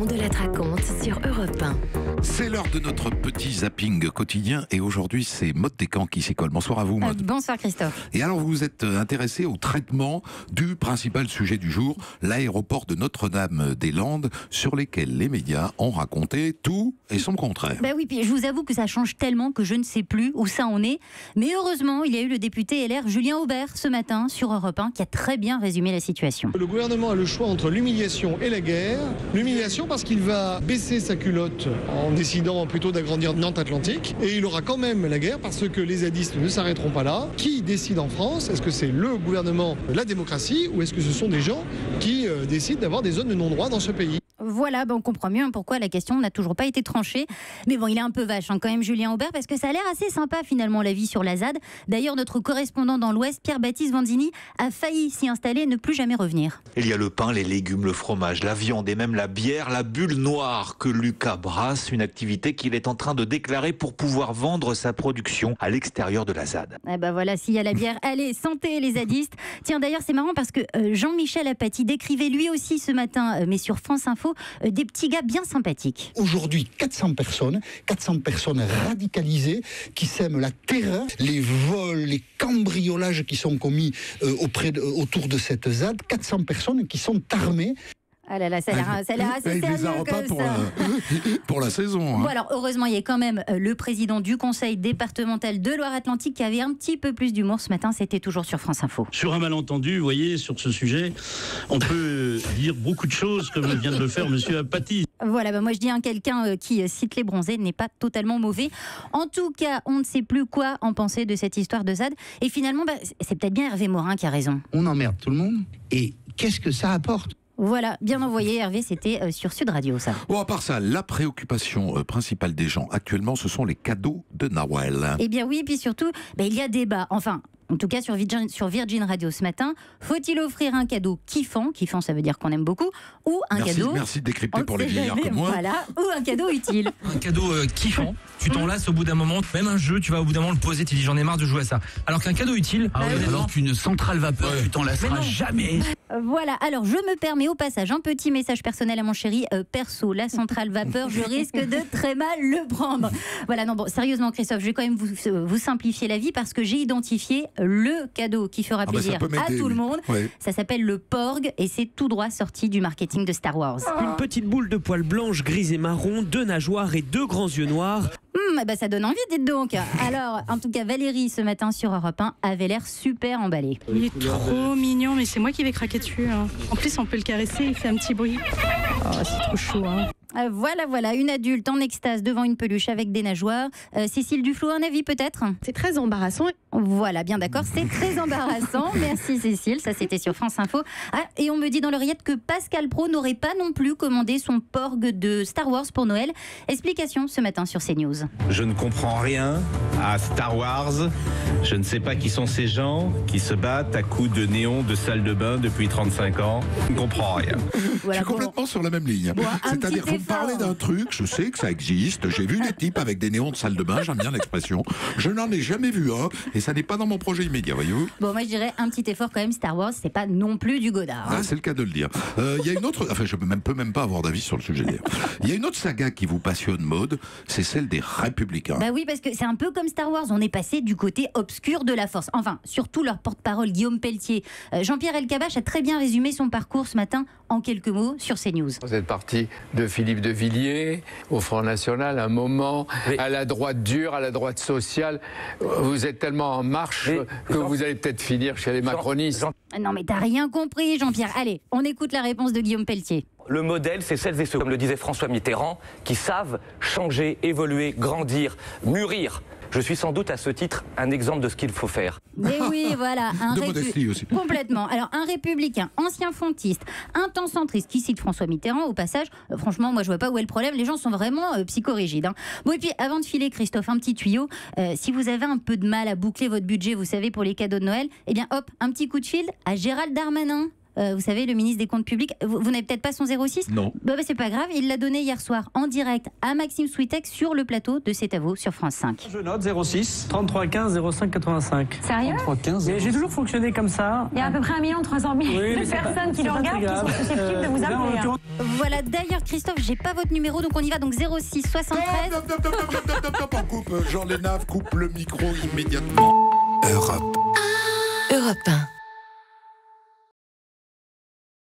On de la raconte sur Europe 1. C'est l'heure de notre petit zapping quotidien et aujourd'hui c'est Maud Descamps qui s'y colle. Bonsoir à vous Maud. Bonsoir Christophe. Et alors vous vous êtes intéressé au traitement du principal sujet du jour, l'aéroport de Notre-Dame-des-Landes, sur lesquels les médias ont raconté tout et son contraire. Oui, puis je vous avoue que ça change tellement que je ne sais plus où ça en est. Mais heureusement, il y a eu le député LR Julien Aubert ce matin sur Europe 1 qui a très bien résumé la situation. Le gouvernement a le choix entre l'humiliation et la guerre. L'humiliation parce qu'il va baisser sa culotte en décidant plutôt d'agrandir Nantes-Atlantique. Et il aura quand même la guerre parce que les zadistes ne s'arrêteront pas là. Qui décide en France? Est-ce que c'est le gouvernement de la démocratie ou est-ce que ce sont des gens qui décident d'avoir des zones de non-droit dans ce pays? Voilà, on comprend mieux pourquoi la question n'a toujours pas été tranchée. Mais bon, il est un peu vache quand même Julien Aubert, parce que ça a l'air assez sympa finalement la vie sur la ZAD. D'ailleurs, notre correspondant dans l'Ouest, Pierre-Baptiste Vanzini, a failli s'y installer et ne plus jamais revenir. Il y a le pain, les légumes, le fromage, la viande et même la bière, la bulle noire que Lucas brasse, une activité qu'il est en train de déclarer pour pouvoir vendre sa production à l'extérieur de la ZAD. Voilà, s'il y a la bière, allez, santé les zadistes. Tiens, d'ailleurs, c'est marrant parce que Jean-Michel Apathy décrivait lui aussi ce matin, mais sur France Info, des petits gars bien sympathiques. Aujourd'hui, 400 personnes radicalisées qui sèment la terreur, les vols, les cambriolages qui sont commis autour de cette ZAD, 400 personnes qui sont armées. Ah là là, ça a l'air assez sérieux comme ça. Pour la saison. Bon, alors heureusement, il y a quand même le président du conseil départemental de Loire-Atlantique qui avait un petit peu plus d'humour ce matin. C'était toujours sur France Info. Sur un malentendu, vous voyez, sur ce sujet, on peut dire beaucoup de choses comme vient de le faire monsieur Apathy. Voilà, moi je dis quelqu'un qui cite les bronzés n'est pas totalement mauvais. En tout cas, on ne sait plus quoi en penser de cette histoire de ZAD. Et finalement, c'est peut-être bien Hervé Morin qui a raison. On emmerde tout le monde. Et qu'est-ce que ça apporte ? Voilà, bien envoyé Hervé, c'était sur Sud Radio ça. Bon, à part ça, la préoccupation principale des gens actuellement, ce sont les cadeaux de Noël. Eh bien oui, puis surtout, il y a débat. Enfin, en tout cas sur Virgin Radio ce matin, faut-il offrir un cadeau kiffant ça veut dire qu'on aime beaucoup, ou un cadeau... Merci de décrypter pour les vieillards comme moi. Voilà, ou un cadeau utile. Un cadeau kiffant, tu t'en lasses au bout d'un moment, même un jeu, tu vas au bout d'un moment le poser, tu dis j'en ai marre de jouer à ça. Alors qu'un cadeau utile, alors qu'une centrale vapeur, tu t'en lasseras jamais. Voilà, alors je me permets au passage un petit message personnel à mon chéri. Perso, la centrale vapeur, je risque de très mal le prendre. Voilà, sérieusement Christophe, je vais quand même vous simplifier la vie parce que j'ai identifié le cadeau qui fera plaisir à tout le monde. Ouais. Ça s'appelle le Porg et c'est tout droit sorti du marketing de Star Wars. Une petite boule de poils blanches, grises et marron, 2 nageoires et 2 grands yeux noirs. Ça donne envie, dites donc. Alors, en tout cas, Valérie, ce matin sur Europe 1, avait l'air super emballée. Il est trop mignon, mais c'est moi qui vais craquer dessus. En plus, on peut le caresser, il fait un petit bruit. Oh, c'est trop chaud. Voilà, une adulte en extase devant une peluche avec des nageoires. Cécile Duflot, un avis peut-être? C'est très embarrassant. Voilà, bien d'accord, c'est très embarrassant. Merci Cécile, ça c'était sur France Info. Et on me dit dans l'oreillette que Pascal Praud n'aurait pas non plus commandé son Porg de Star Wars pour Noël. Explication ce matin sur CNews. Je ne comprends rien à Star Wars. Je ne sais pas qui sont ces gens qui se battent à coups de néon de salle de bain depuis 35 ans. Je ne comprends rien. Voilà, je suis complètement sur la même ligne. C'est-à-dire, vous me parlez d'un truc, je sais que ça existe, j'ai vu des types avec des néons de salle de bain, j'aime bien l'expression. Je n'en ai jamais vu un, et ça n'est pas dans mon projet immédiat, voyez-vous. Bon, moi je dirais un petit effort quand même, Star Wars, c'est pas non plus du Godard. C'est le cas de le dire. Il y a une autre, enfin je peux même pas avoir d'avis sur le sujet. Il y a une autre saga qui vous passionne, Maud, c'est celle des Républicains. Oui, parce que c'est un peu comme Star Wars, on est passé du côté obscur de la force. Enfin, surtout leur porte-parole Guillaume Pelletier. Jean-Pierre Elkabbach a très bien résumé son parcours ce matin en quelques mots sur CNews. Vous êtes parti de Philippe de Villiers au Front National, un moment, à la droite dure, à la droite sociale. Vous êtes tellement en marche que vous allez peut-être finir chez les macronistes. Non mais t'as rien compris Jean-Pierre. Allez, on écoute la réponse de Guillaume Pelletier. Le modèle, c'est celles et ceux, comme le disait François Mitterrand, qui savent changer, évoluer, grandir, mûrir. Je suis sans doute à ce titre un exemple de ce qu'il faut faire. Mais oui, voilà. De modestie aussi. Complètement. Alors, un républicain, ancien frontiste, un temps centriste, qui cite François Mitterrand, au passage, franchement, moi, je vois pas où est le problème. Les gens sont vraiment psychorigides. Bon, et puis, avant de filer, Christophe, un petit tuyau. Si vous avez un peu de mal à boucler votre budget, vous savez, pour les cadeaux de Noël, eh bien, hop, un petit coup de fil à Gérald Darmanin. vous savez, le ministre des Comptes Publics. Vous n'avez peut-être pas son 06 ? Non. C'est pas grave, il l'a donné hier soir en direct à Maxime Switek sur le plateau de C'est à vous sur France 5. Je note 06 33 15 05 85. Sérieux ? 33 15. J'ai toujours fonctionné comme ça. Il y a à peu près 1 300 000 de personnes qui le regardent, qui sont susceptibles de vous appeler. Voilà, d'ailleurs, Christophe, j'ai pas votre numéro, donc on y va. Donc 06 73. On coupe, Jean Lénave coupe le micro immédiatement. Europe 1.